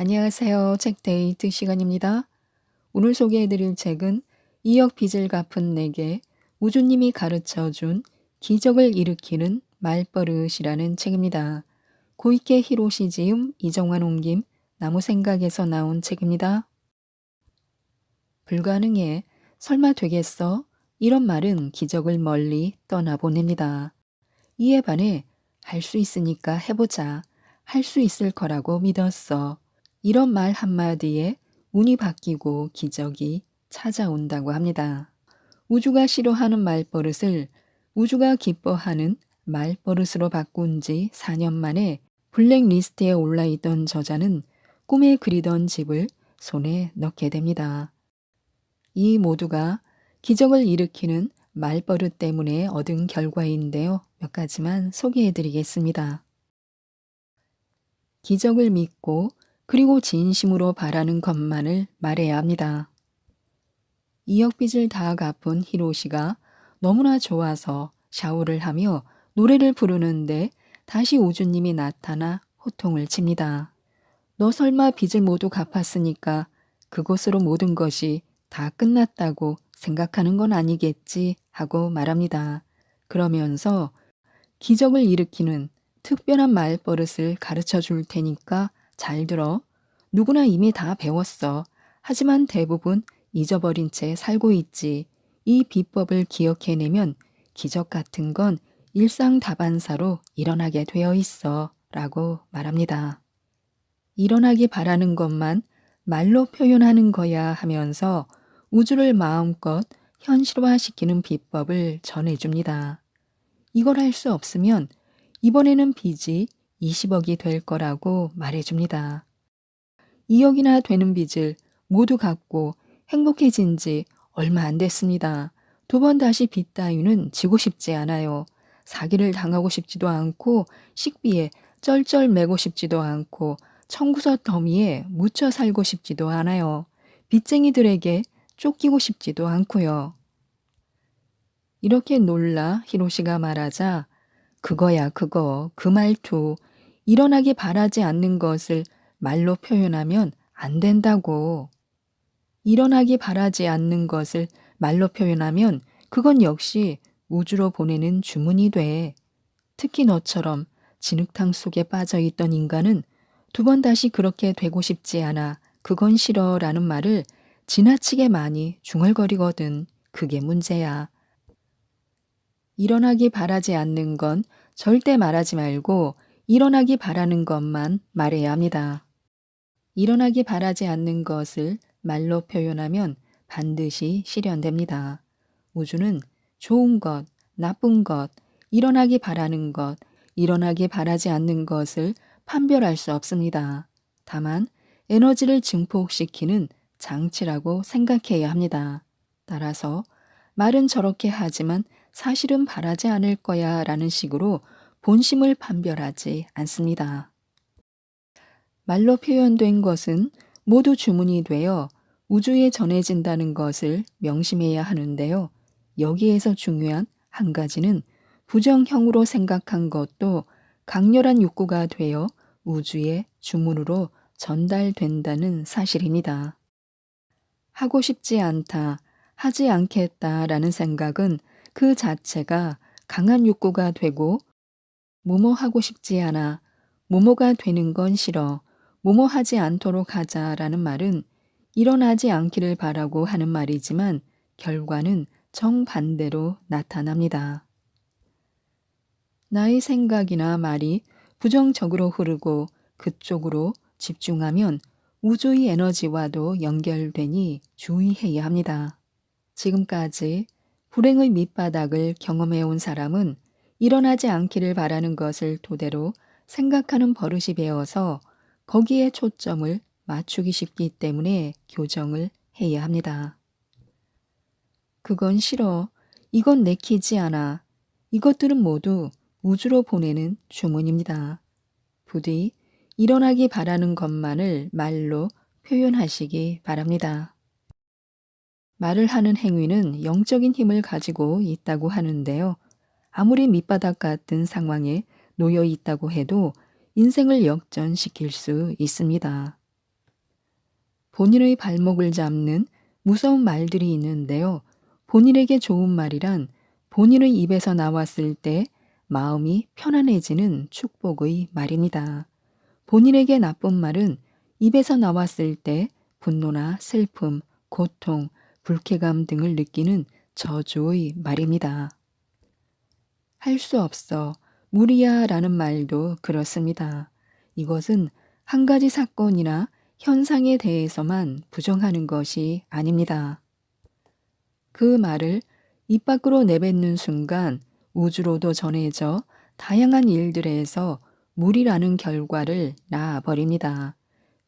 안녕하세요. 책데이트 시간입니다. 오늘 소개해드릴 책은 이억 빚을 갚은 내게 우주님이 가르쳐준 기적을 일으키는 말버릇이라는 책입니다. 고이케 히로시 지음, 이정환 옮김, 나무생각에서 나온 책입니다. 불가능해. 설마 되겠어? 이런 말은 기적을 멀리 떠나보냅니다. 이에 반해 할 수 있으니까 해보자. 할 수 있을 거라고 믿었어. 이런 말 한마디에 운이 바뀌고 기적이 찾아온다고 합니다. 우주가 싫어하는 말버릇을 우주가 기뻐하는 말버릇으로 바꾼 지 4년 만에 블랙리스트에 올라있던 저자는 꿈에 그리던 집을 손에 넣게 됩니다. 이 모두가 기적을 일으키는 말버릇 때문에 얻은 결과인데요. 몇 가지만 소개해 드리겠습니다. 기적을 믿고 그리고 진심으로 바라는 것만을 말해야 합니다. 2억 빚을 다 갚은 히로시가 너무나 좋아서 샤워를 하며 노래를 부르는데 다시 우주님이 나타나 호통을 칩니다. 너 설마 빚을 모두 갚았으니까 그것으로 모든 것이 다 끝났다고 생각하는 건 아니겠지 하고 말합니다. 그러면서 기적을 일으키는 특별한 말버릇을 가르쳐 줄 테니까 잘 들어. 누구나 이미 다 배웠어. 하지만 대부분 잊어버린 채 살고 있지. 이 비법을 기억해내면 기적 같은 건 일상다반사로 일어나게 되어 있어. 라고 말합니다. 일어나기 바라는 것만 말로 표현하는 거야 하면서 우주를 마음껏 현실화시키는 비법을 전해줍니다. 이걸 할 수 없으면 이번에는 빚이 20억이 될 거라고 말해줍니다. 2억이나 되는 빚을 모두 갚고 행복해진 지 얼마 안 됐습니다. 두 번 다시 빚 따위는 지고 싶지 않아요. 사기를 당하고 싶지도 않고 식비에 쩔쩔매고 싶지도 않고 청구서 더미에 묻혀 살고 싶지도 않아요. 빚쟁이들에게 쫓기고 싶지도 않고요. 이렇게 놀라 히로시가 말하자 그거야 그거 그 말투 일어나기 바라지 않는 것을 말로 표현하면 안 된다고. 일어나기 바라지 않는 것을 말로 표현하면 그건 역시 우주로 보내는 주문이 돼. 특히 너처럼 진흙탕 속에 빠져 있던 인간은 두 번 다시 그렇게 되고 싶지 않아. 그건 싫어 라는 말을 지나치게 많이 중얼거리거든. 그게 문제야. 일어나기 바라지 않는 건 절대 말하지 말고 일어나기 바라는 것만 말해야 합니다. 일어나기 바라지 않는 것을 말로 표현하면 반드시 실현됩니다. 우주는 좋은 것, 나쁜 것, 일어나기 바라는 것, 일어나기 바라지 않는 것을 판별할 수 없습니다. 다만 에너지를 증폭시키는 장치라고 생각해야 합니다. 따라서 말은 저렇게 하지만 사실은 바라지 않을 거야 라는 식으로 본심을 판별하지 않습니다. 말로 표현된 것은 모두 주문이 되어 우주에 전해진다는 것을 명심해야 하는데요. 여기에서 중요한 한 가지는 부정형으로 생각한 것도 강렬한 욕구가 되어 우주의 주문으로 전달된다는 사실입니다. 하고 싶지 않다, 하지 않겠다라는 생각은 그 자체가 강한 욕구가 되고 뭐뭐 하고 싶지 않아, 뭐뭐가 되는 건 싫어, 뭐뭐 하지 않도록 하자라는 말은 일어나지 않기를 바라고 하는 말이지만 결과는 정반대로 나타납니다. 나의 생각이나 말이 부정적으로 흐르고 그쪽으로 집중하면 우주의 에너지와도 연결되니 주의해야 합니다. 지금까지 불행의 밑바닥을 경험해온 사람은 일어나지 않기를 바라는 것을 토대로 생각하는 버릇이 배어서 거기에 초점을 맞추기 쉽기 때문에 교정을 해야 합니다. 그건 싫어. 이건 내키지 않아. 이것들은 모두 우주로 보내는 주문입니다. 부디 일어나기 바라는 것만을 말로 표현하시기 바랍니다. 말을 하는 행위는 영적인 힘을 가지고 있다고 하는데요. 아무리 밑바닥 같은 상황에 놓여 있다고 해도 인생을 역전시킬 수 있습니다. 본인의 발목을 잡는 무서운 말들이 있는데요. 본인에게 좋은 말이란 본인의 입에서 나왔을 때 마음이 편안해지는 축복의 말입니다. 본인에게 나쁜 말은 입에서 나왔을 때 분노나 슬픔, 고통, 불쾌감 등을 느끼는 저주의 말입니다. 할 수 없어, 무리야 라는 말도 그렇습니다. 이것은 한 가지 사건이나 현상에 대해서만 부정하는 것이 아닙니다. 그 말을 입 밖으로 내뱉는 순간 우주로도 전해져 다양한 일들에서 무리라는 결과를 낳아버립니다.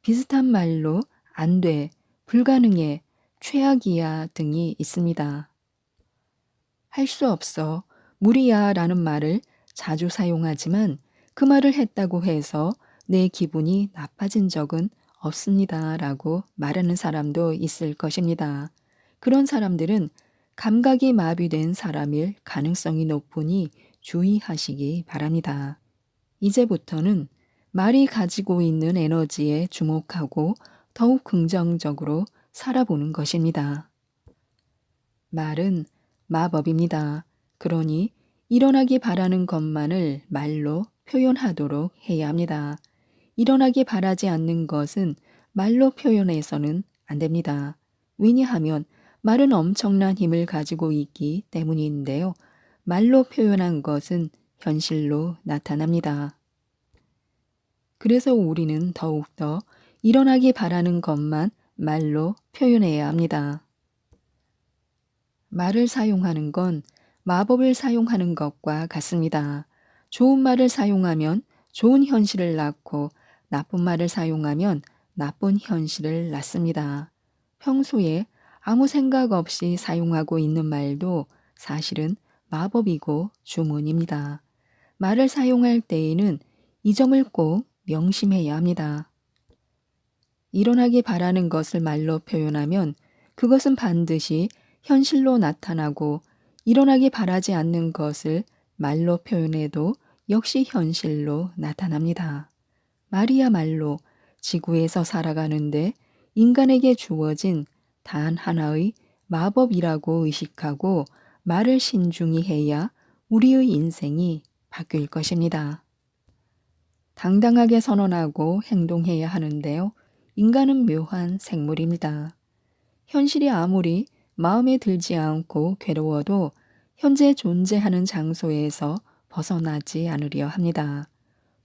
비슷한 말로 안 돼, 불가능해, 최악이야 등이 있습니다. 할 수 없어, 무리야 라는 말을 자주 사용하지만 그 말을 했다고 해서 내 기분이 나빠진 적은 없습니다 라고 말하는 사람도 있을 것입니다. 그런 사람들은 감각이 마비된 사람일 가능성이 높으니 주의하시기 바랍니다. 이제부터는 말이 가지고 있는 에너지에 주목하고 더욱 긍정적으로 살아보는 것입니다. 말은 마법입니다. 그러니 일어나기 바라는 것만을 말로 표현하도록 해야 합니다. 일어나기 바라지 않는 것은 말로 표현해서는 안 됩니다. 왜냐하면 말은 엄청난 힘을 가지고 있기 때문인데요. 말로 표현한 것은 현실로 나타납니다. 그래서 우리는 더욱더 일어나기 바라는 것만 말로 표현해야 합니다. 말을 사용하는 건 마법을 사용하는 것과 같습니다. 좋은 말을 사용하면 좋은 현실을 낳고 나쁜 말을 사용하면 나쁜 현실을 낳습니다. 평소에 아무 생각 없이 사용하고 있는 말도 사실은 마법이고 주문입니다. 말을 사용할 때에는 이 점을 꼭 명심해야 합니다. 일어나기 바라는 것을 말로 표현하면 그것은 반드시 현실로 나타나고 일어나기 바라지 않는 것을 말로 표현해도 역시 현실로 나타납니다. 말이야말로 지구에서 살아가는데 인간에게 주어진 단 하나의 마법이라고 의식하고 말을 신중히 해야 우리의 인생이 바뀔 것입니다. 당당하게 선언하고 행동해야 하는데요. 인간은 묘한 생물입니다. 현실이 아무리 마음에 들지 않고 괴로워도 현재 존재하는 장소에서 벗어나지 않으려 합니다.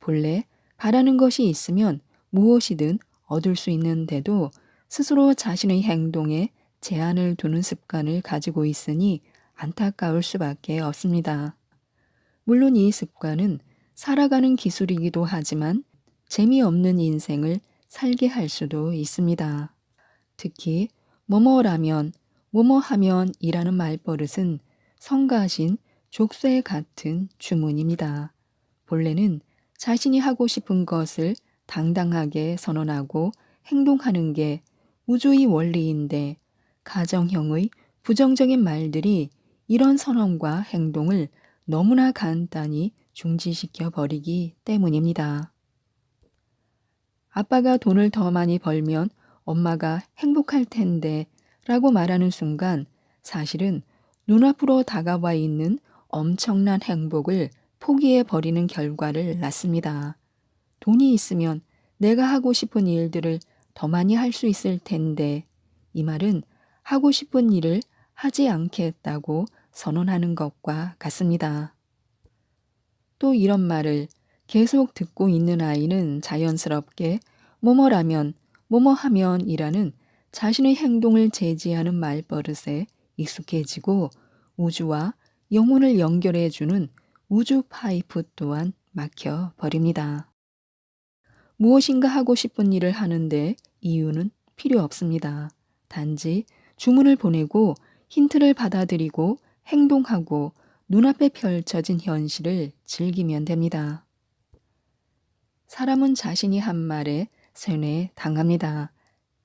본래 바라는 것이 있으면 무엇이든 얻을 수 있는데도 스스로 자신의 행동에 제한을 두는 습관을 가지고 있으니 안타까울 수밖에 없습니다. 물론 이 습관은 살아가는 기술이기도 하지만 재미없는 인생을 살게 할 수도 있습니다. 특히 뭐뭐라면 뭐뭐하면 이라는 말버릇은 성가신 족쇄 같은 주문입니다. 본래는 자신이 하고 싶은 것을 당당하게 선언하고 행동하는 게 우주의 원리인데 가정형의 부정적인 말들이 이런 선언과 행동을 너무나 간단히 중지시켜 버리기 때문입니다. 아빠가 돈을 더 많이 벌면 엄마가 행복할 텐데 라고 말하는 순간 사실은 눈앞으로 다가와 있는 엄청난 행복을 포기해 버리는 결과를 낳습니다. 돈이 있으면 내가 하고 싶은 일들을 더 많이 할 수 있을 텐데 이 말은 하고 싶은 일을 하지 않겠다고 선언하는 것과 같습니다. 또 이런 말을 계속 듣고 있는 아이는 자연스럽게 뭐뭐라면 뭐뭐하면 이라는 자신의 행동을 제지하는 말버릇에 익숙해지고 우주와 영혼을 연결해주는 우주 파이프 또한 막혀 버립니다. 무엇인가 하고 싶은 일을 하는데 이유는 필요 없습니다. 단지 주문을 보내고 힌트를 받아들이고 행동하고 눈앞에 펼쳐진 현실을 즐기면 됩니다. 사람은 자신이 한 말에 쇠뇌당합니다.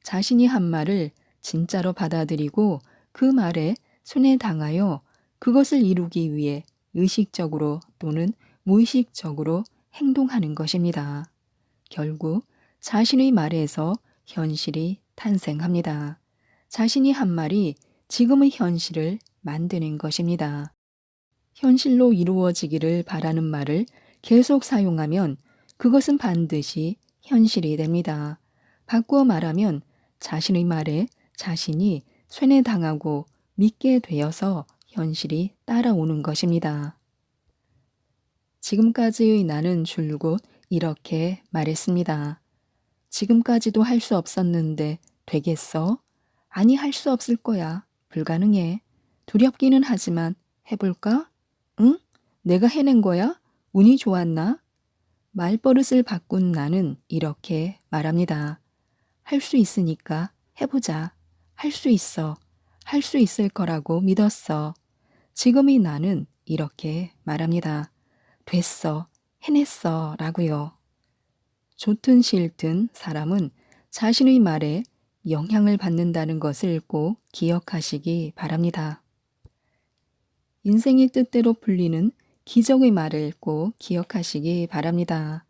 자신이 한 말을 진짜로 받아들이고 그 말에 쇠뇌당하여 그것을 이루기 위해 의식적으로 또는 무의식적으로 행동하는 것입니다. 결국 자신의 말에서 현실이 탄생합니다. 자신이 한 말이 지금의 현실을 만드는 것입니다. 현실로 이루어지기를 바라는 말을 계속 사용하면 그것은 반드시 현실이 됩니다. 바꾸어 말하면 자신의 말에 자신이 쇠뇌당하고 믿게 되어서 현실이 따라오는 것입니다. 지금까지의 나는 줄곧 이렇게 말했습니다. 지금까지도 할 수 없었는데 되겠어? 아니, 할 수 없을 거야. 불가능해. 두렵기는 하지만 해볼까? 응? 내가 해낸 거야? 운이 좋았나? 말버릇을 바꾼 나는 이렇게 말합니다. 할 수 있으니까 해보자. 할 수 있어. 할 수 있을 거라고 믿었어. 지금의 나는 이렇게 말합니다. 됐어. 해냈어. 라고요. 좋든 싫든 사람은 자신의 말에 영향을 받는다는 것을 꼭 기억하시기 바랍니다. 인생의 뜻대로 풀리는 기적의 말을 꼭 기억하시기 바랍니다.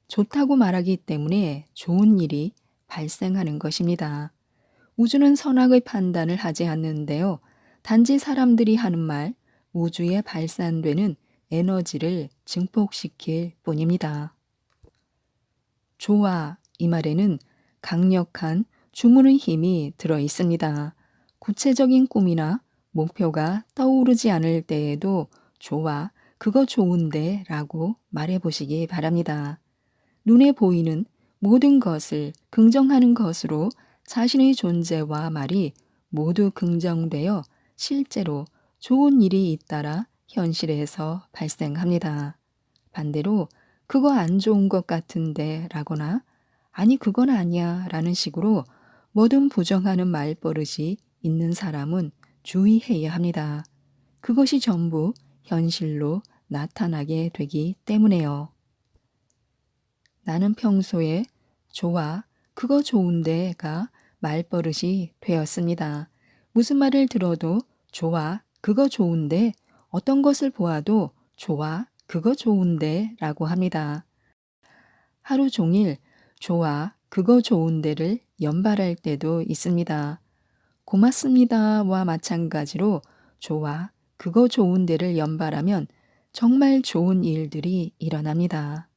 좋다고 말하기 때문에 좋은 일이 발생하는 것입니다. 우주는 선악의 판단을 하지 않는데요. 단지 사람들이 하는 말, 우주에 발산되는 에너지를 증폭시킬 뿐입니다. 좋아, 이 말에는 강력한 주문의 힘이 들어 있습니다. 구체적인 꿈이나 목표가 떠오르지 않을 때에도 좋아, 그거 좋은데 라고 말해 보시기 바랍니다. 눈에 보이는 모든 것을 긍정하는 것으로 자신의 존재와 말이 모두 긍정되어 실제로 좋은 일이 잇따라 현실에서 발생합니다. 반대로 그거 안 좋은 것 같은데 라거나 아니 그건 아니야 라는 식으로 뭐든 부정하는 말버릇이 있는 사람은 주의해야 합니다. 그것이 전부 현실로 나타나게 되기 때문에요. 나는 평소에 좋아, 그거 좋은데가 말버릇이 되었습니다. 무슨 말을 들어도 좋아, 그거 좋은데 어떤 것을 보아도 좋아, 그거 좋은데 라고 합니다. 하루 종일 좋아, 그거 좋은데를 연발할 때도 있습니다. 고맙습니다와 마찬가지로 좋아, 그거 좋은데를 연발하면 정말 좋은 일들이 일어납니다.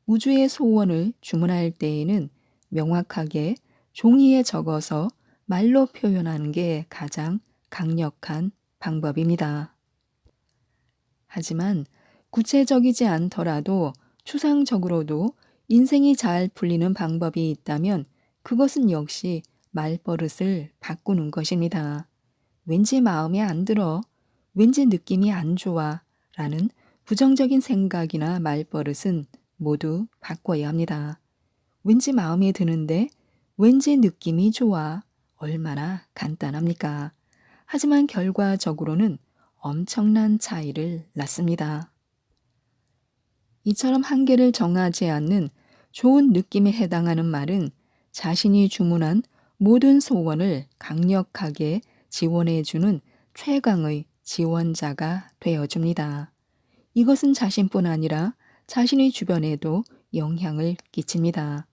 우주의 소원을 주문할 때에는 명확하게 종이에 적어서 말로 표현하는 게 가장 강력한 방법입니다. 하지만 구체적이지 않더라도 추상적으로도 인생이 잘 풀리는 방법이 있다면 그것은 역시 말버릇을 바꾸는 것입니다. 왠지 마음에 안 들어, 왠지 느낌이 안 좋아 라는 부정적인 생각이나 말버릇은 모두 바꿔야 합니다. 왠지 마음에 드는데 왠지 느낌이 좋아. 얼마나 간단합니까? 하지만 결과적으로는 엄청난 차이를 낳습니다. 이처럼 한계를 정하지 않는 좋은 느낌에 해당하는 말은 자신이 주문한 모든 소원을 강력하게 지원해주는 최강의 지원자가 되어줍니다. 이것은 자신뿐 아니라 자신의 주변에도 영향을 끼칩니다.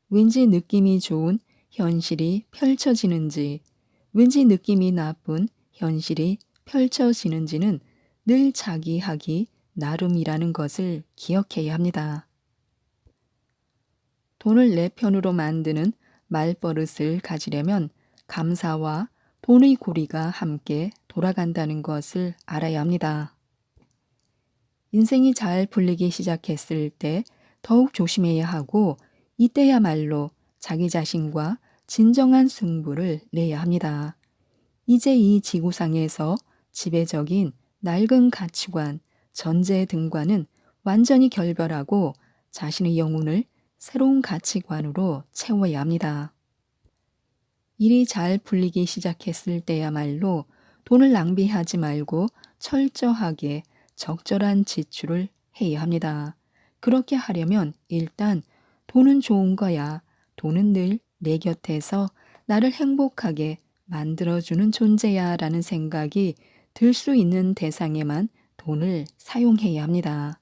왠지 느낌이 좋은 현실이 펼쳐지는지, 왠지 느낌이 나쁜 현실이 펼쳐지는지는 늘 자기 하기 나름이라는 것을 기억해야 합니다. 돈을 내 편으로 만드는 말버릇을 가지려면 감사와 돈의 고리가 함께 돌아간다는 것을 알아야 합니다. 인생이 잘 풀리기 시작했을 때 더욱 조심해야 하고 이때야말로 자기 자신과 진정한 승부를 내야 합니다. 이제 이 지구상에서 지배적인 낡은 가치관, 전제 등과는 완전히 결별하고 자신의 영혼을 새로운 가치관으로 채워야 합니다. 일이 잘 풀리기 시작했을 때야말로 돈을 낭비하지 말고 철저하게 적절한 지출을 해야 합니다. 그렇게 하려면 일단 돈은 좋은 거야. 돈은 늘 내 곁에서 나를 행복하게 만들어주는 존재야 라는 생각이 들 수 있는 대상에만 돈을 사용해야 합니다.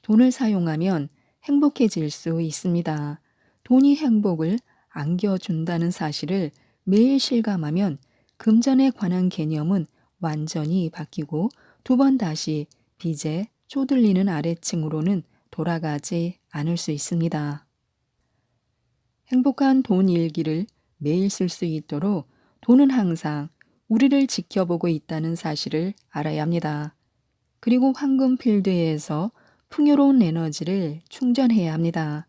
돈을 사용하면 행복해질 수 있습니다. 돈이 행복을 안겨준다는 사실을 매일 실감하면 금전에 관한 개념은 완전히 바뀌고 두 번 다시 빚에 쪼들리는 아래층으로는 돌아가지 않을 수 있습니다. 행복한 돈 일기를 매일 쓸 수 있도록 돈은 항상 우리를 지켜보고 있다는 사실을 알아야 합니다. 그리고 황금 필드에서 풍요로운 에너지를 충전해야 합니다.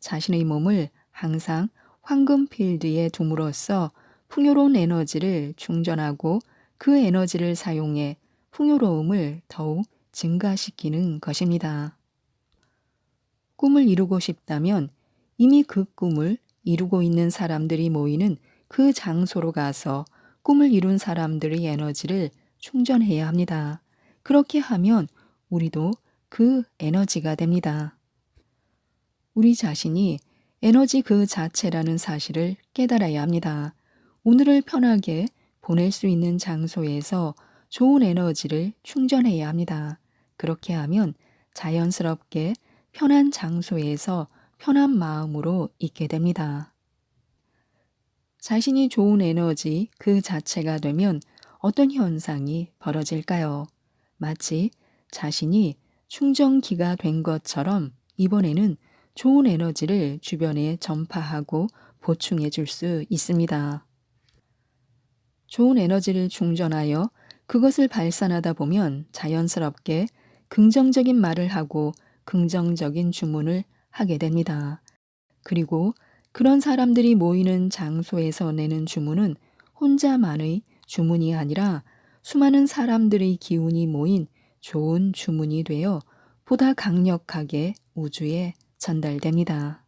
자신의 몸을 항상 황금 필드에 둠으로써 풍요로운 에너지를 충전하고 그 에너지를 사용해 풍요로움을 더욱 증가시키는 것입니다. 꿈을 이루고 싶다면 이미 그 꿈을 이루고 있는 사람들이 모이는 그 장소로 가서 꿈을 이룬 사람들의 에너지를 충전해야 합니다. 그렇게 하면 우리도 그 에너지가 됩니다. 우리 자신이 에너지 그 자체라는 사실을 깨달아야 합니다. 오늘을 편하게 보낼 수 있는 장소에서 좋은 에너지를 충전해야 합니다. 그렇게 하면 자연스럽게 편한 장소에서 편한 마음으로 있게 됩니다. 자신이 좋은 에너지 그 자체가 되면 어떤 현상이 벌어질까요? 마치 자신이 충전기가 된 것처럼 이번에는 좋은 에너지를 주변에 전파하고 보충해 줄 수 있습니다. 좋은 에너지를 충전하여 그것을 발산하다 보면 자연스럽게 긍정적인 말을 하고 긍정적인 주문을 하게 됩니다. 그리고 그런 사람들이 모이는 장소에서 내는 주문은 혼자만의 주문이 아니라 수많은 사람들의 기운이 모인 좋은 주문이 되어 보다 강력하게 우주에 전달됩니다.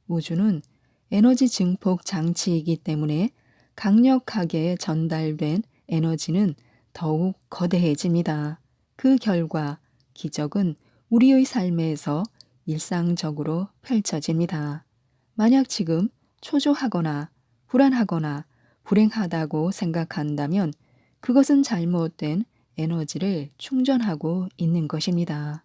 우주는 에너지 증폭 장치이기 때문에 강력하게 전달된 에너지는 더욱 거대해집니다. 그 결과 기적은 우리의 삶에서 일상적으로 펼쳐집니다. 만약 지금 초조하거나 불안하거나 불행하다고 생각한다면 그것은 잘못된 에너지를 충전하고 있는 것입니다.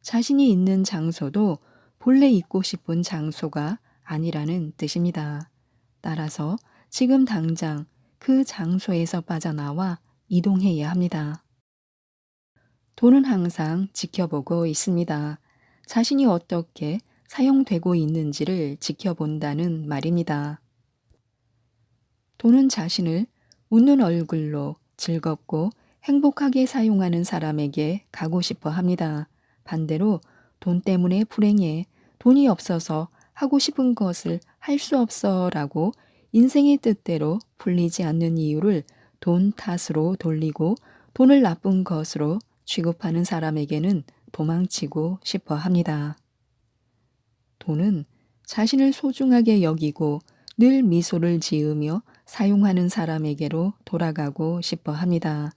자신이 있는 장소도 본래 있고 싶은 장소가 아니라는 뜻입니다. 따라서 지금 당장 그 장소에서 빠져나와 이동해야 합니다. 돈은 항상 지켜보고 있습니다. 자신이 어떻게 사용되고 있는지를 지켜본다는 말입니다. 돈은 자신을 웃는 얼굴로 즐겁고 행복하게 사용하는 사람에게 가고 싶어 합니다. 반대로 돈 때문에 불행해 돈이 없어서 하고 싶은 것을 할 수 없어 라고 인생의 뜻대로 풀리지 않는 이유를 돈 탓으로 돌리고 돈을 나쁜 것으로 취급하는 사람에게는 도망치고 싶어 합니다. 돈은 자신을 소중하게 여기고 늘 미소를 지으며 사용하는 사람에게로 돌아가고 싶어 합니다.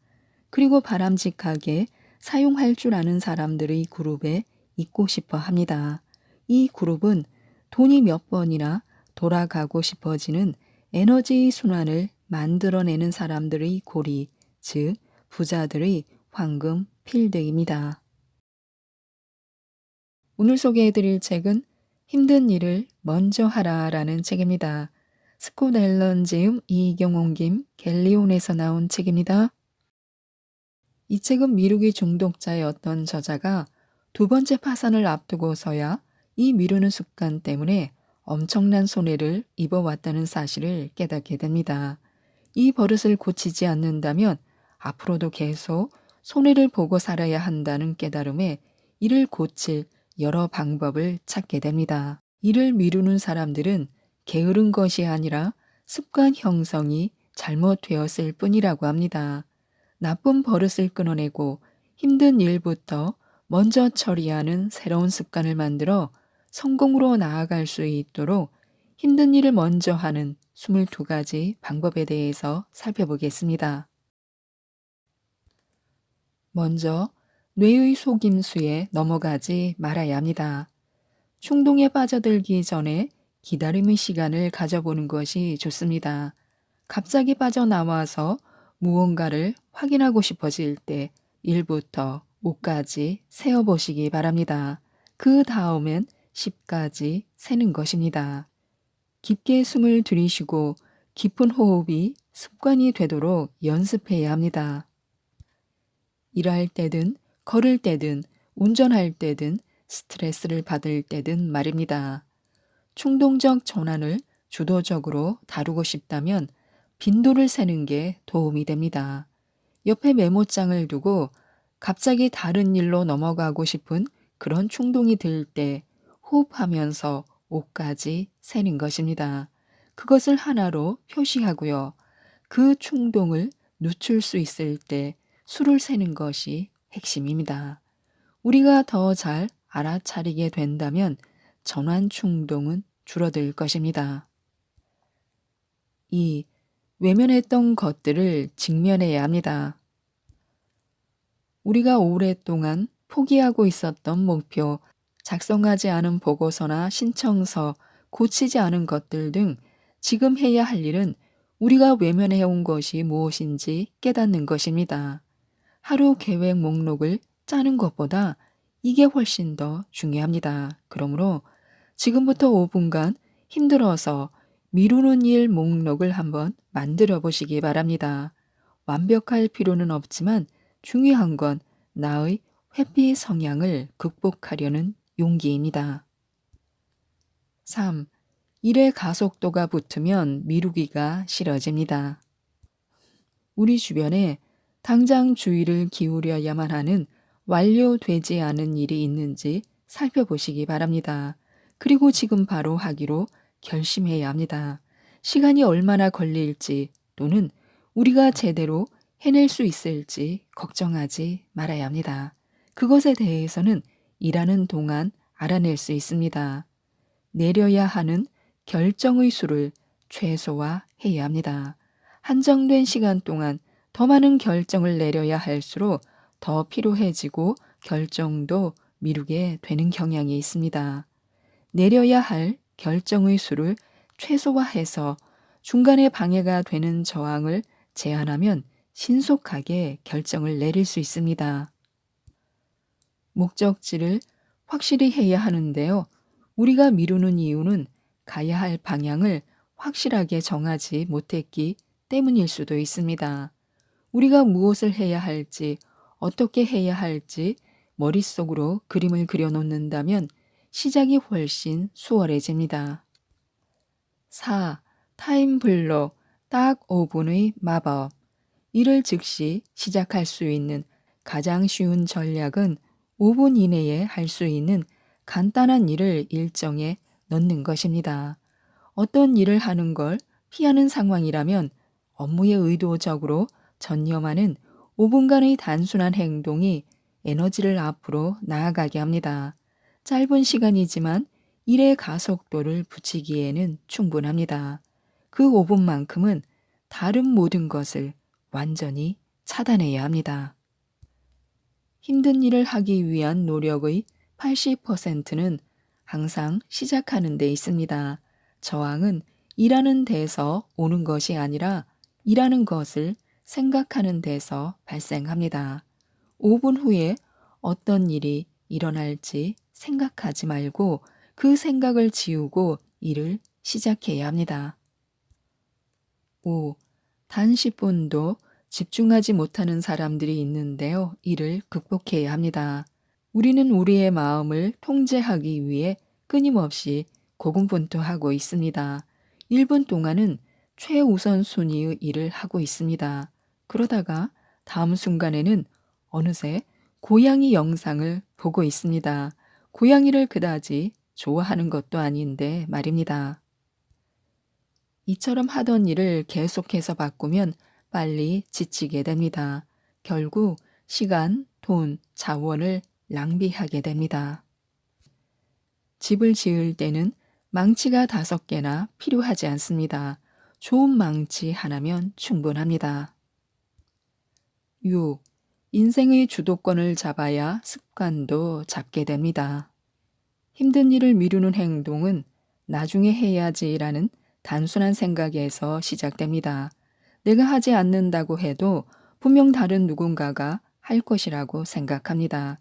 그리고 바람직하게 사용할 줄 아는 사람들의 그룹에 있고 싶어 합니다. 이 그룹은 돈이 몇 번이나 돌아가고 싶어지는 에너지 순환을 만들어내는 사람들의 고리, 즉 부자들의 황금 필드입니다. 오늘 소개해드릴 책은 힘든 일을 먼저 하라라는 책입니다. 스콧 앨런 제움 이경홍 김 갤리온에서 나온 책입니다. 이 책은 미루기 중독자였던 저자가 두 번째 파산을 앞두고서야 이 미루는 습관 때문에 엄청난 손해를 입어왔다는 사실을 깨닫게 됩니다. 이 버릇을 고치지 않는다면 앞으로도 계속 손해를 보고 살아야 한다는 깨달음에 이를 고칠 여러 방법을 찾게 됩니다. 이를 미루는 사람들은 게으른 것이 아니라 습관 형성이 잘못되었을 뿐이라고 합니다. 나쁜 버릇을 끊어내고 힘든 일부터 먼저 처리하는 새로운 습관을 만들어 성공으로 나아갈 수 있도록 힘든 일을 먼저 하는 22가지 방법에 대해서 살펴보겠습니다. 먼저 뇌의 속임수에 넘어가지 말아야 합니다. 충동에 빠져들기 전에 기다림의 시간을 가져보는 것이 좋습니다. 갑자기 빠져나와서 무언가를 확인하고 싶어질 때 1부터 5까지 세어보시기 바랍니다. 그 다음엔 10까지 세는 것입니다. 깊게 숨을 들이쉬고 깊은 호흡이 습관이 되도록 연습해야 합니다. 일할 때든 걸을 때든 운전할 때든 스트레스를 받을 때든 말입니다. 충동적 전환을 주도적으로 다루고 싶다면 빈도를 세는 게 도움이 됩니다. 옆에 메모장을 두고 갑자기 다른 일로 넘어가고 싶은 그런 충동이 들 때 호흡하면서 5까지 세는 것입니다. 그것을 하나로 표시하고요. 그 충동을 늦출 수 있을 때 수를 세는 것이 핵심입니다. 우리가 더 잘 알아차리게 된다면 전환 충동은 줄어들 것입니다. 2. 외면했던 것들을 직면해야 합니다. 우리가 오랫동안 포기하고 있었던 목표, 작성하지 않은 보고서나 신청서, 고치지 않은 것들 등 지금 해야 할 일은 우리가 외면해온 것이 무엇인지 깨닫는 것입니다. 하루 계획 목록을 짜는 것보다 이게 훨씬 더 중요합니다. 그러므로 지금부터 5분간 힘들어서 미루는 일 목록을 한번 만들어 보시기 바랍니다. 완벽할 필요는 없지만 중요한 건 나의 회피 성향을 극복하려는 용기입니다. 3. 일의 가속도가 붙으면 미루기가 싫어집니다. 우리 주변에 당장 주의를 기울여야만 하는 완료되지 않은 일이 있는지 살펴보시기 바랍니다. 그리고 지금 바로 하기로 결심해야 합니다. 시간이 얼마나 걸릴지 또는 우리가 제대로 해낼 수 있을지 걱정하지 말아야 합니다. 그것에 대해서는 일하는 동안 알아낼 수 있습니다. 내려야 하는 결정의 수를 최소화해야 합니다. 한정된 시간 동안 더 많은 결정을 내려야 할수록 더 피로해지고 결정도 미루게 되는 경향이 있습니다. 내려야 할 결정의 수를 최소화해서 중간에 방해가 되는 저항을 제한하면 신속하게 결정을 내릴 수 있습니다. 목적지를 확실히 해야 하는데요. 우리가 미루는 이유는 가야 할 방향을 확실하게 정하지 못했기 때문일 수도 있습니다. 우리가 무엇을 해야 할지, 어떻게 해야 할지 머릿속으로 그림을 그려놓는다면 시작이 훨씬 수월해집니다. 4. 타임블록, 딱 5분의 마법. 일을 즉시 시작할 수 있는 가장 쉬운 전략은 5분 이내에 할 수 있는 간단한 일을 일정에 넣는 것입니다. 어떤 일을 하는 걸 피하는 상황이라면 업무에 의도적으로 전념하는 5분간의 단순한 행동이 에너지를 앞으로 나아가게 합니다. 짧은 시간이지만 일의 가속도를 붙이기에는 충분합니다. 그 5분만큼은 다른 모든 것을 완전히 차단해야 합니다. 힘든 일을 하기 위한 노력의 80%는 항상 시작하는 데 있습니다. 저항은 일하는 데서 오는 것이 아니라 일하는 것을 생각하는 데서 발생합니다. 5분 후에 어떤 일이 일어날지 생각하지 말고 그 생각을 지우고 일을 시작해야 합니다. 5. 단 10분도 집중하지 못하는 사람들이 있는데요. 이를 극복해야 합니다. 우리는 우리의 마음을 통제하기 위해 끊임없이 고군분투하고 있습니다. 1분 동안은 최우선 순위의 일을 하고 있습니다. 그러다가 다음 순간에는 어느새 고양이 영상을 보고 있습니다. 고양이를 그다지 좋아하는 것도 아닌데 말입니다. 이처럼 하던 일을 계속해서 바꾸면 빨리 지치게 됩니다. 결국 시간, 돈, 자원을 낭비하게 됩니다. 집을 지을 때는 망치가 5개나 필요하지 않습니다. 좋은 망치 하나면 충분합니다. 6. 인생의 주도권을 잡아야 습관도 잡게 됩니다. 힘든 일을 미루는 행동은 나중에 해야지라는 단순한 생각에서 시작됩니다. 내가 하지 않는다고 해도 분명 다른 누군가가 할 것이라고 생각합니다.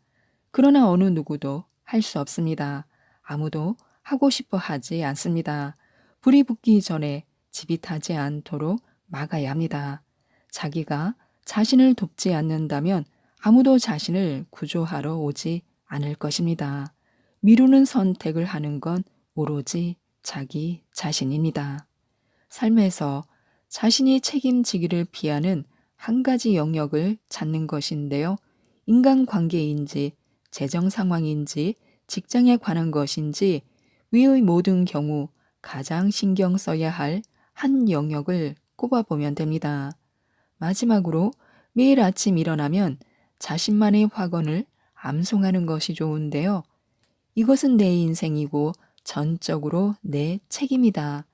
그러나 어느 누구도 할 수 없습니다. 아무도 하고 싶어 하지 않습니다. 불이 붙기 전에 집이 타지 않도록 막아야 합니다. 자기가 자신을 돕지 않는다면 아무도 자신을 구조하러 오지 않을 것입니다. 미루는 선택을 하는 건 오로지 자기 자신입니다. 삶에서 자신이 책임지기를 피하는 한 가지 영역을 찾는 것인데요. 인간관계인지, 재정 상황인지, 직장에 관한 것인지, 위의 모든 경우 가장 신경 써야 할 한 영역을 꼽아보면 됩니다. 마지막으로 매일 아침 일어나면 자신만의 확언을 암송하는 것이 좋은데요. 이것은 내 인생이고 전적으로 내 책임이다.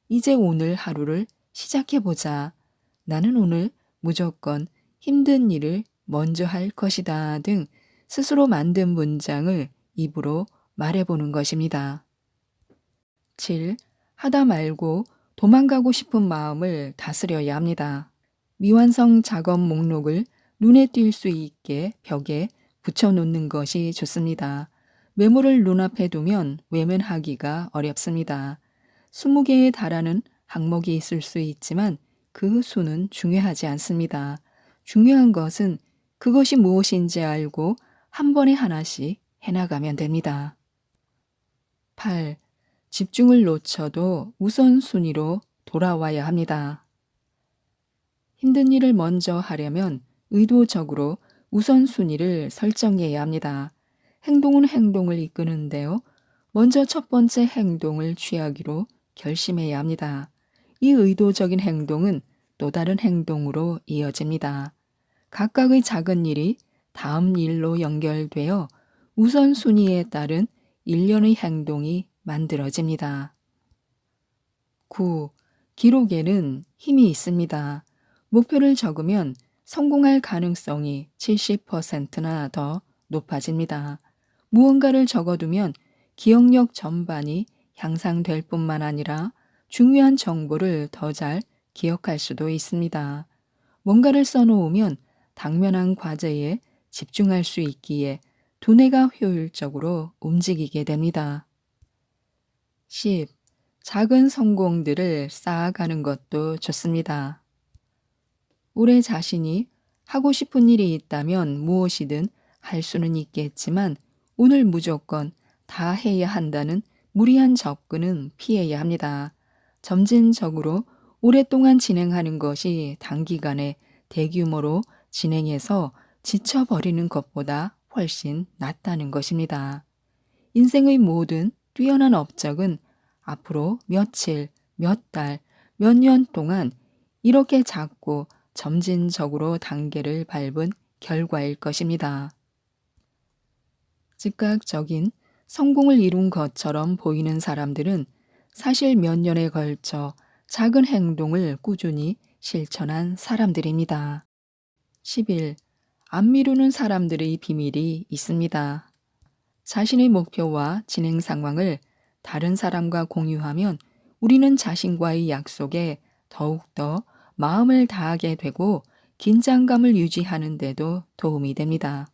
이제 오늘 하루를 시작해보자. 나는 오늘 무조건 힘든 일을 먼저 할 것이다 등 스스로 만든 문장을 입으로 말해보는 것입니다. 7. 하다 말고 도망가고 싶은 마음을 다스려야 합니다. 미완성 작업 목록을 눈에 띌 수 있게 벽에 붙여놓는 것이 좋습니다. 메모를 눈앞에 두면 외면하기가 어렵습니다. 20개에 달하는 항목이 있을 수 있지만 그 수는 중요하지 않습니다. 중요한 것은 그것이 무엇인지 알고 한 번에 하나씩 해나가면 됩니다. 8. 집중을 놓쳐도 우선순위로 돌아와야 합니다. 힘든 일을 먼저 하려면 의도적으로 우선순위를 설정해야 합니다. 행동은 행동을 이끄는데요. 먼저 첫 번째 행동을 취하기로 결심해야 합니다. 이 의도적인 행동은 또 다른 행동으로 이어집니다. 각각의 작은 일이 다음 일로 연결되어 우선순위에 따른 일련의 행동이 만들어집니다. 9. 기록에는 힘이 있습니다. 목표를 적으면 성공할 가능성이 70%나 더 높아집니다. 무언가를 적어두면 기억력 전반이 향상될 뿐만 아니라 중요한 정보를 더 잘 기억할 수도 있습니다. 뭔가를 써놓으면 당면한 과제에 집중할 수 있기에 두뇌가 효율적으로 움직이게 됩니다. 10. 작은 성공들을 쌓아가는 것도 좋습니다. 올해 자신이 하고 싶은 일이 있다면 무엇이든 할 수는 있겠지만 오늘 무조건 다 해야 한다는 무리한 접근은 피해야 합니다. 점진적으로 오랫동안 진행하는 것이 단기간에 대규모로 진행해서 지쳐버리는 것보다 훨씬 낫다는 것입니다. 인생의 모든 뛰어난 업적은 앞으로 며칠, 몇 달, 몇 년 동안 이렇게 작고 점진적으로 단계를 밟은 결과일 것입니다. 즉각적인 성공을 이룬 것처럼 보이는 사람들은 사실 몇 년에 걸쳐 작은 행동을 꾸준히 실천한 사람들입니다. 11. 안 미루는 사람들의 비밀이 있습니다. 자신의 목표와 진행 상황을 다른 사람과 공유하면 우리는 자신과의 약속에 더욱더 마음을 다하게 되고 긴장감을 유지하는 데도 도움이 됩니다.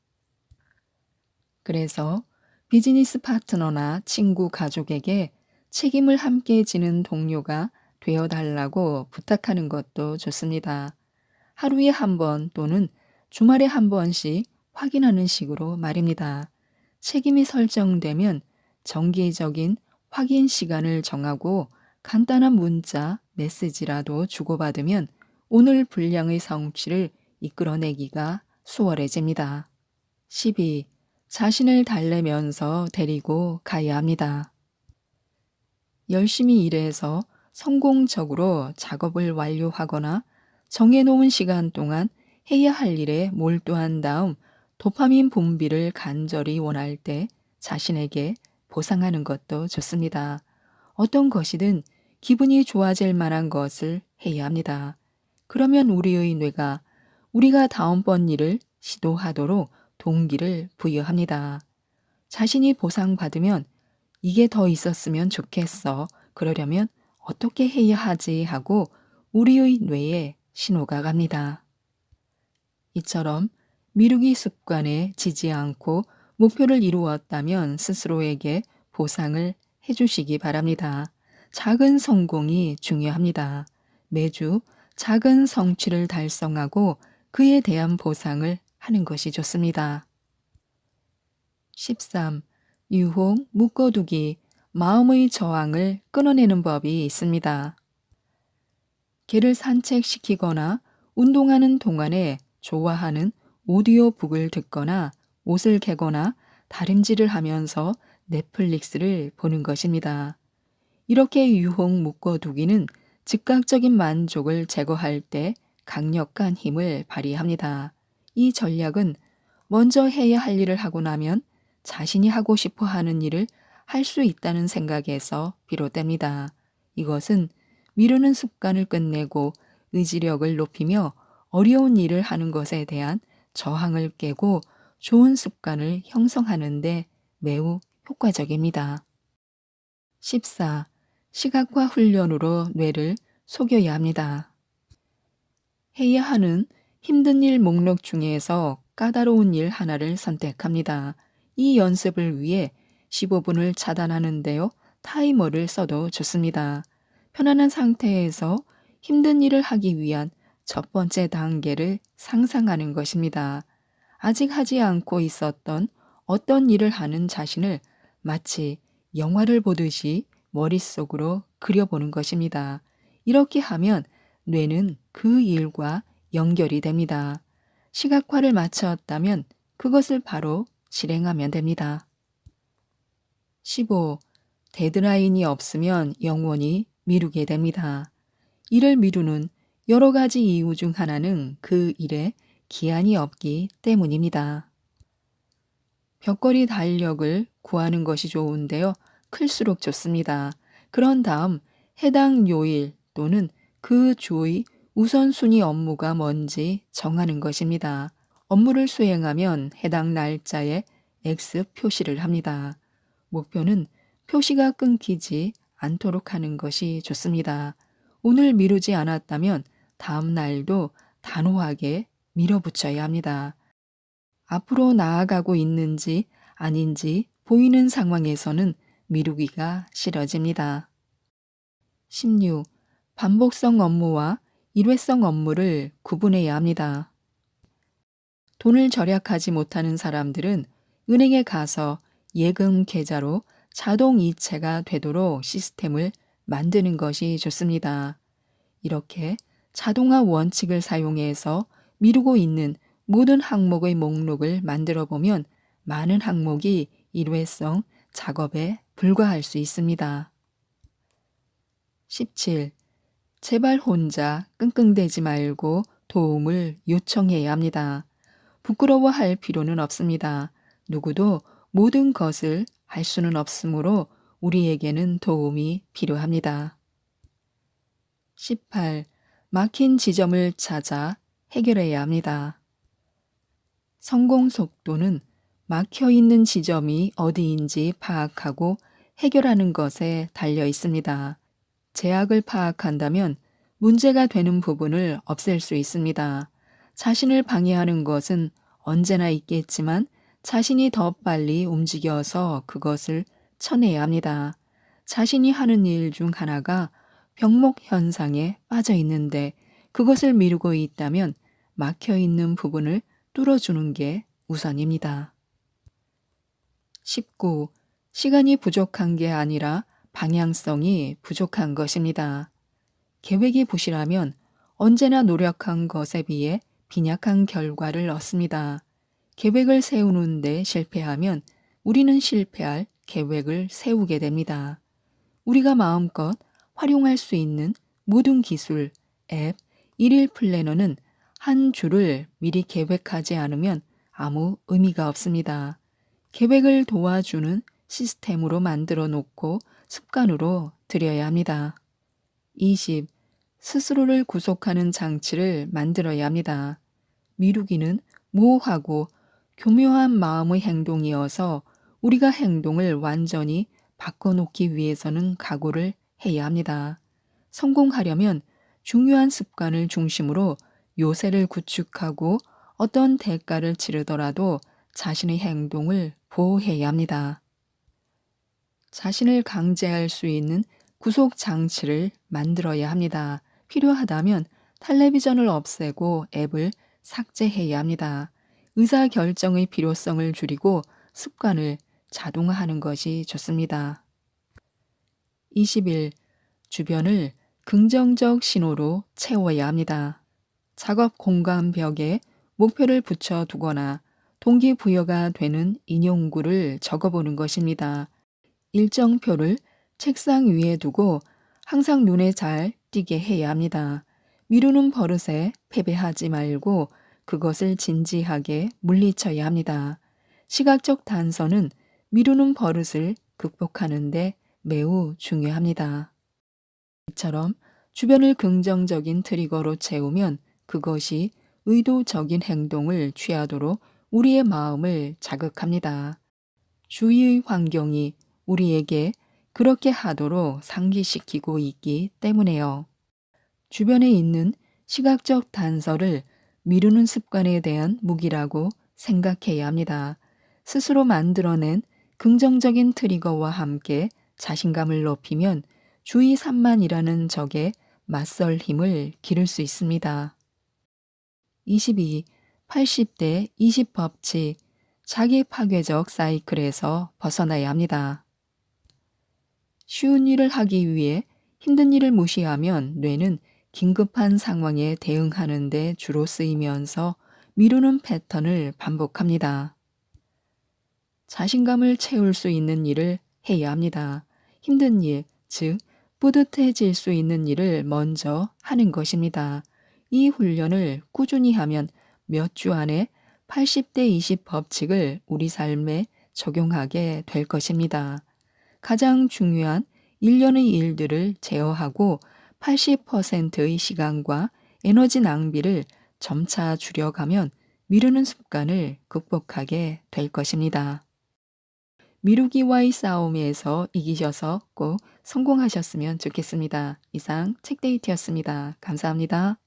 그래서 비즈니스 파트너나 친구, 가족에게 책임을 함께 지는 동료가 되어달라고 부탁하는 것도 좋습니다. 하루에 한 번 또는 주말에 한 번씩 확인하는 식으로 말입니다. 책임이 설정되면 정기적인 확인 시간을 정하고 간단한 문자, 메시지라도 주고받으면 오늘 분량의 성취를 이끌어내기가 수월해집니다. 12. 자신을 달래면서 데리고 가야 합니다. 열심히 일해서 성공적으로 작업을 완료하거나 정해놓은 시간 동안 해야 할 일에 몰두한 다음 도파민 분비를 간절히 원할 때 자신에게 보상하는 것도 좋습니다. 어떤 것이든 기분이 좋아질 만한 것을 해야 합니다. 그러면 우리의 뇌가 우리가 다음번 일을 시도하도록 동기를 부여합니다. 자신이 보상받으면 이게 더 있었으면 좋겠어. 그러려면 어떻게 해야 하지 하고 우리의 뇌에 신호가 갑니다. 이처럼 미루기 습관에 지지 않고 목표를 이루었다면 스스로에게 보상을 해주시기 바랍니다. 작은 성공이 중요합니다. 매주 작은 성취를 달성하고 그에 대한 보상을 하는 것이 좋습니다. 13. 유혹, 묶어두기, 마음의 저항을 끊어내는 법이 있습니다. 개를 산책시키거나 운동하는 동안에 좋아하는 오디오북을 듣거나 옷을 개거나 다림질을 하면서 넷플릭스를 보는 것입니다. 이렇게 유혹 묶어두기는 즉각적인 만족을 제거할 때 강력한 힘을 발휘합니다. 이 전략은 먼저 해야 할 일을 하고 나면 자신이 하고 싶어 하는 일을 할 수 있다는 생각에서 비롯됩니다. 이것은 미루는 습관을 끝내고 의지력을 높이며 어려운 일을 하는 것에 대한 저항을 깨고 좋은 습관을 형성하는 데 매우 효과적입니다. 14. 시각화 훈련으로 뇌를 속여야 합니다. 해야 하는 힘든 일 목록 중에서 까다로운 일 하나를 선택합니다. 이 연습을 위해 15분을 차단하는데요. 타이머를 써도 좋습니다. 편안한 상태에서 힘든 일을 하기 위한 첫 번째 단계를 상상하는 것입니다. 아직 하지 않고 있었던 어떤 일을 하는 자신을 마치 영화를 보듯이 머릿속으로 그려보는 것입니다. 이렇게 하면 뇌는 그 일과 연결이 됩니다. 시각화를 마쳤다면 그것을 바로 실행하면 됩니다. 15. 데드라인이 없으면 영원히 미루게 됩니다. 일을 미루는 여러 가지 이유 중 하나는 그 일에 기한이 없기 때문입니다. 벽걸이 달력을 구하는 것이 좋은데요. 클수록 좋습니다. 그런 다음 해당 요일 또는 그 주의 우선순위 업무가 뭔지 정하는 것입니다. 업무를 수행하면 해당 날짜에 X 표시를 합니다. 목표는 표시가 끊기지 않도록 하는 것이 좋습니다. 오늘 미루지 않았다면 다음 날도 단호하게 밀어붙여야 합니다. 앞으로 나아가고 있는지 아닌지 보이는 상황에서는 미루기가 싫어집니다. 16. 반복성 업무와 일회성 업무를 구분해야 합니다. 돈을 절약하지 못하는 사람들은 은행에 가서 예금 계좌로 자동 이체가 되도록 시스템을 만드는 것이 좋습니다. 이렇게 자동화 원칙을 사용해서 미루고 있는 모든 항목의 목록을 만들어 보면 많은 항목이 일회성 작업에 불과할 수 있습니다. 17. 제발 혼자 끙끙대지 말고 도움을 요청해야 합니다. 부끄러워할 필요는 없습니다. 누구도 모든 것을 할 수는 없으므로 우리에게는 도움이 필요합니다. 18. 막힌 지점을 찾아 해결해야 합니다. 성공 속도는 막혀 있는 지점이 어디인지 파악하고 해결하는 것에 달려 있습니다. 제약을 파악한다면 문제가 되는 부분을 없앨 수 있습니다. 자신을 방해하는 것은 언제나 있겠지만 자신이 더 빨리 움직여서 그것을 쳐내야 합니다. 자신이 하는 일 중 하나가 병목 현상에 빠져 있는데 그것을 미루고 있다면 막혀 있는 부분을 뚫어주는 게 우선입니다. 19. 시간이 부족한 게 아니라 방향성이 부족한 것입니다. 계획이 부실하면 언제나 노력한 것에 비해 빈약한 결과를 얻습니다. 계획을 세우는데 실패하면 우리는 실패할 계획을 세우게 됩니다. 우리가 마음껏 활용할 수 있는 모든 기술, 앱, 일일 플래너는 한 줄을 미리 계획하지 않으면 아무 의미가 없습니다. 계획을 도와주는 시스템으로 만들어 놓고 습관으로 들여야 합니다. 20. 스스로를 구속하는 장치를 만들어야 합니다. 미루기는 모호하고 교묘한 마음의 행동이어서 우리가 행동을 완전히 바꿔놓기 위해서는 각오를 해야 합니다. 성공하려면 중요한 습관을 중심으로 요새를 구축하고 어떤 대가를 치르더라도 자신의 행동을 보호해야 합니다. 자신을 강제할 수 있는 구속 장치를 만들어야 합니다. 필요하다면 텔레비전을 없애고 앱을 삭제해야 합니다. 의사 결정의 필요성을 줄이고 습관을 자동화하는 것이 좋습니다. 20일, 주변을 긍정적 신호로 채워야 합니다. 작업 공간 벽에 목표를 붙여두거나 동기부여가 되는 인용구를 적어보는 것입니다. 일정표를 책상 위에 두고 항상 눈에 잘 띄게 해야 합니다. 미루는 버릇에 패배하지 말고 그것을 진지하게 물리쳐야 합니다. 시각적 단서는 미루는 버릇을 극복하는데 매우 중요합니다. 이처럼 주변을 긍정적인 트리거로 채우면 그것이 의도적인 행동을 취하도록 우리의 마음을 자극합니다. 주위의 환경이 우리에게 그렇게 하도록 상기시키고 있기 때문에요. 주변에 있는 시각적 단서를 미루는 습관에 대한 무기라고 생각해야 합니다. 스스로 만들어낸 긍정적인 트리거와 함께 자신감을 높이면 주의 산만이라는 적에 맞설 힘을 기를 수 있습니다. 22. 80대 20 법칙. 자기 파괴적 사이클에서 벗어나야 합니다. 쉬운 일을 하기 위해 힘든 일을 무시하면 뇌는 긴급한 상황에 대응하는 데 주로 쓰이면서 미루는 패턴을 반복합니다. 자신감을 채울 수 있는 일을 해야 합니다. 힘든 일, 즉 뿌듯해질 수 있는 일을 먼저 하는 것입니다. 이 훈련을 꾸준히 하면 몇 주 안에 80대 20 법칙을 우리 삶에 적용하게 될 것입니다. 가장 중요한 일련의 일들을 제어하고 80%의 시간과 에너지 낭비를 점차 줄여가면 미루는 습관을 극복하게 될 것입니다. 미루기와의 싸움에서 이기셔서 꼭 성공하셨으면 좋겠습니다. 이상 책데이트였습니다. 감사합니다.